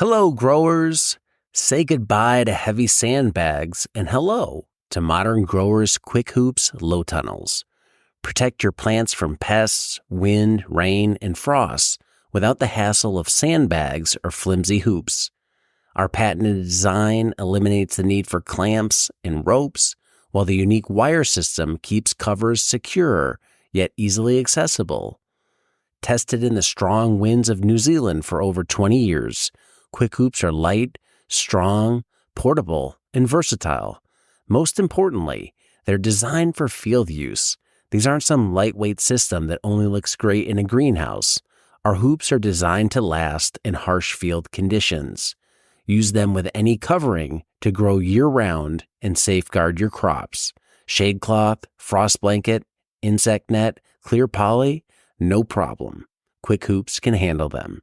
Hello, growers. Say goodbye to heavy sandbags and hello to Modern Growers Quick Hoops Low Tunnels. Protect your plants from pests, wind, rain, and frost without the hassle of sandbags or flimsy hoops. Our patented design eliminates the need for clamps and ropes, while the unique wire system keeps covers secure yet easily accessible. Tested in the strong winds of New Zealand for over 20 years, Quick Hoops are light, strong, portable, and versatile. Most importantly, they're designed for field use. These aren't some lightweight system that only looks great in a greenhouse. Our hoops are designed to last in harsh field conditions. Use them with any covering to grow year-round and safeguard your crops. Shade cloth, frost blanket, insect net, clear poly, no problem. Quick Hoops can handle them.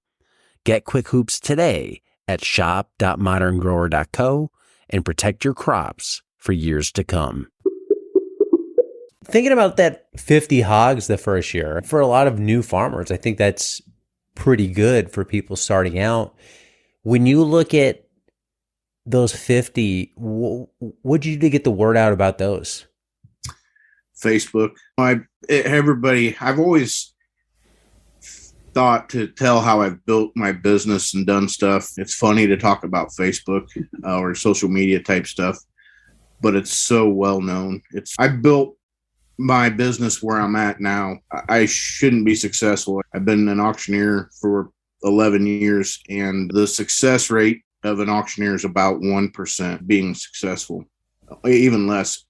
Get Quick Hoops today at shop.moderngrower.co and protect your crops for years to come. Thinking about that 50 hogs the first year, for a lot of new farmers, I think that's pretty good for people starting out. When you look at those 50, what'd you do to get the word out about those? Facebook. I've always thought to tell how I've built my business and done stuff. It's funny to talk about Facebook or social media type stuff, but it's so well known. I built my business where I'm at now. I shouldn't be successful. I've been an auctioneer for 11 years, and the success rate of an auctioneer is about 1% being successful, even less.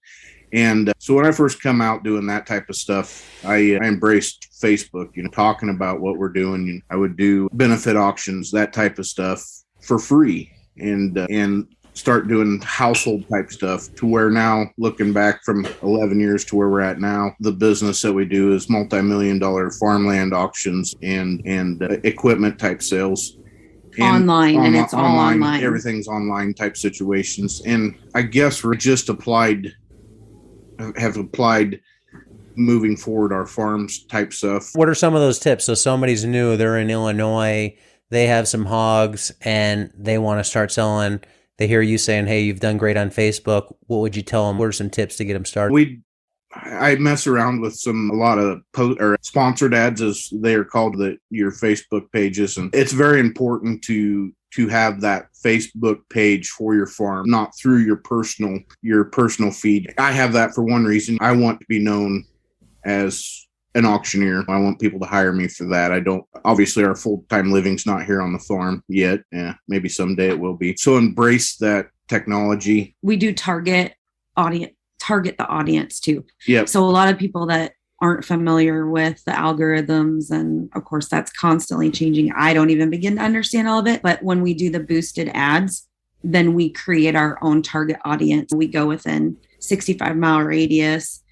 And so when I first come out doing that type of stuff, I embraced Facebook, talking about what we're doing. I would do benefit auctions, that type of stuff for free, and start doing household type stuff, to where now, looking back from 11 years to where we're at now, the business that we do is multi-million-dollar farmland auctions and equipment type sales. Online, and it's all online. Everything's online type situations. And I guess we're just have applied moving forward our farms type stuff. What are some of those tips? So somebody's new, they're in Illinois, they have some hogs and they want to start selling. They hear you saying, hey, you've done great on Facebook. What would you tell them? What are some tips to get them started? I mess around with a lot of sponsored ads, as they are called, your Facebook pages. And it's very important to have that Facebook page for your farm, not through your personal feed. I have that for one reason. I want to be known as an auctioneer. I want people to hire me for that. Obviously our full-time living's not here on the farm yet. Yeah, maybe someday it will be. So embrace that technology. We do target the audience too. Yeah. So a lot of people that aren't familiar with the algorithms, and of course that's constantly changing. I don't even begin to understand all of it, but when we do the boosted ads, then we create our own target audience. We go within 65-mile radius,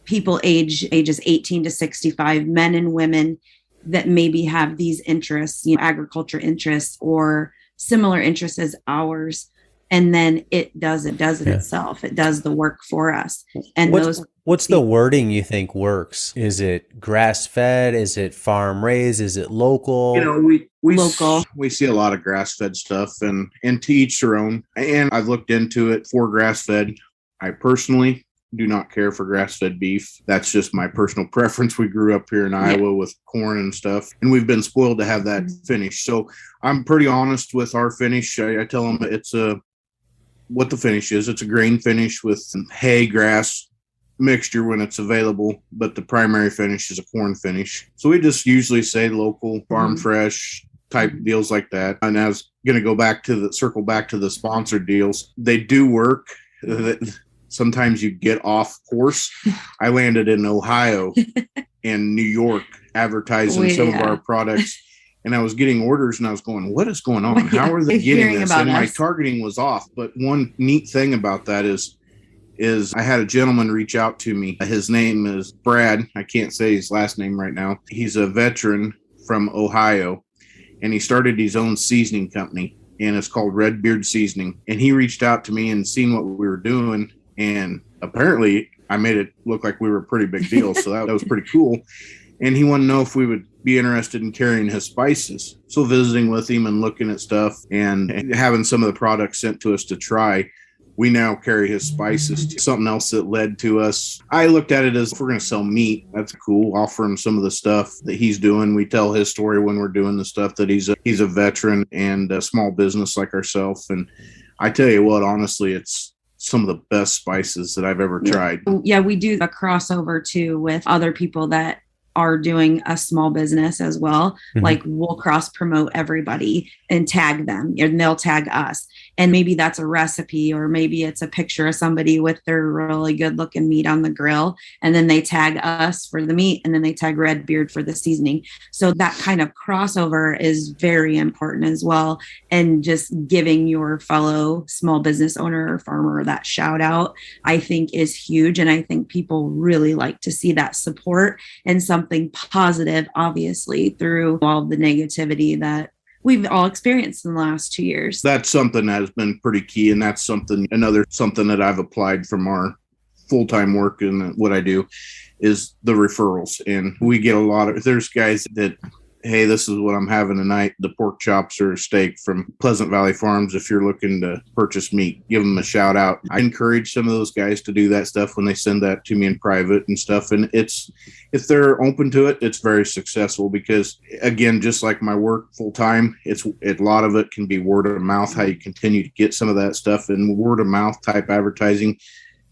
people ages 18 to 65, men and women that maybe have these interests, agriculture interests or similar interests as ours. And then it does it itself. It does the work for us. And what's the wording you think works? Is it grass fed? Is it farm raised? Is it local? Local. We see a lot of grass fed stuff, and to each their own. And I've looked into it for grass fed. I personally do not care for grass fed beef. That's just my personal preference. We grew up here in Iowa with corn and stuff, and we've been spoiled to have that finish. So I'm pretty honest with our finish. I tell them it's what the finish is. It's a grain finish with hay grass mixture when it's available, but the primary finish is a corn finish. So we just usually say local, farm fresh type deals like that. And I was going to circle back to the sponsored deals. They do work. Sometimes you get off course. I landed in Ohio and New York advertising some of our products. And I was getting orders and I was going, what is going on? How are they getting this? And my targeting was off. But one neat thing about that is I had a gentleman reach out to me. His name is Brad. I can't say his last name right now. He's a veteran from Ohio, and he started his own seasoning company, and it's called Redbeard Seasoning. And he reached out to me and seen what we were doing. And apparently I made it look like we were a pretty big deal. So that was pretty cool. And he wanted to know if we would be interested in carrying his spices. So visiting with him and looking at stuff and having some of the products sent to us to try, we now carry his spices. Something else that led to us, I looked at it as, if we're going to sell meat, that's cool. Offer him some of the stuff that he's doing. We tell his story when we're doing the stuff, that he's a veteran and a small business like ourselves. And I tell you what, honestly, it's some of the best spices that I've ever tried. Yeah, we do a crossover too with other people that are doing a small business as well. Mm-hmm. Like we'll cross promote everybody and tag them, and they'll tag us. And maybe that's a recipe, or maybe it's a picture of somebody with their really good looking meat on the grill. And then they tag us for the meat, and then they tag Redbeard for the seasoning. So that kind of crossover is very important as well. And just giving your fellow small business owner or farmer that shout out, I think is huge. And I think people really like to see that support and something positive, obviously, through all the negativity that we've all experienced in the last 2 years. That's something that has been pretty key. And that's something that I've applied from our full-time work and what I do is the referrals. And we get a lot of, there's guys that, hey, this is what I'm having tonight, the pork chops or steak from Pleasant Valley Farms. If you're looking to purchase meat, give them a shout out. I encourage some of those guys to do that stuff when they send that to me in private and stuff. And it's, if they're open to it, it's very successful because, again, just like my work full time, a lot of it can be word of mouth, how you continue to get some of that stuff. And word of mouth type advertising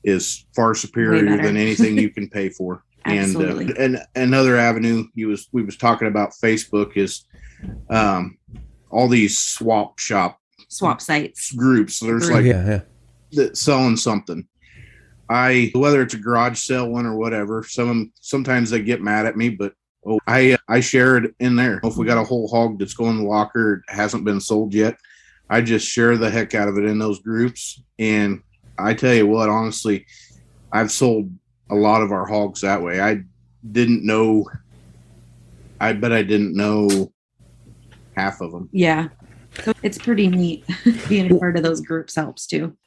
is far superior than anything you can pay for. And another avenue we was talking about Facebook is all these swap sites groups. There's that selling something. Whether it's a garage sale one or whatever, sometimes they get mad at me, but I share it in there. If we got a whole hog that's going in the locker, it hasn't been sold yet, I just share the heck out of it in those groups. And I tell you what, honestly, I've sold a lot of our hogs that way. I bet I didn't know half of them. Yeah. So it's pretty neat. Being a part of those groups helps too.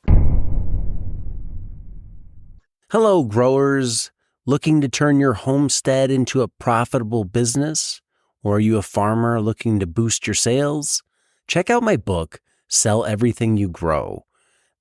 Hello, growers. Looking to turn your homestead into a profitable business? Or are you a farmer looking to boost your sales? Check out my book, Sell Everything You Grow.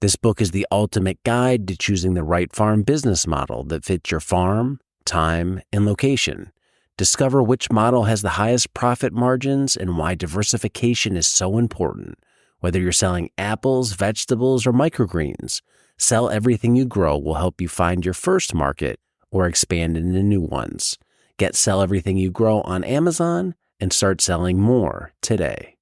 This book is the ultimate guide to choosing the right farm business model that fits your farm, time, and location. Discover which model has the highest profit margins and why diversification is so important. Whether you're selling apples, vegetables, or microgreens, Sell Everything You Grow will help you find your first market or expand into new ones. Get Sell Everything You Grow on Amazon and start selling more today.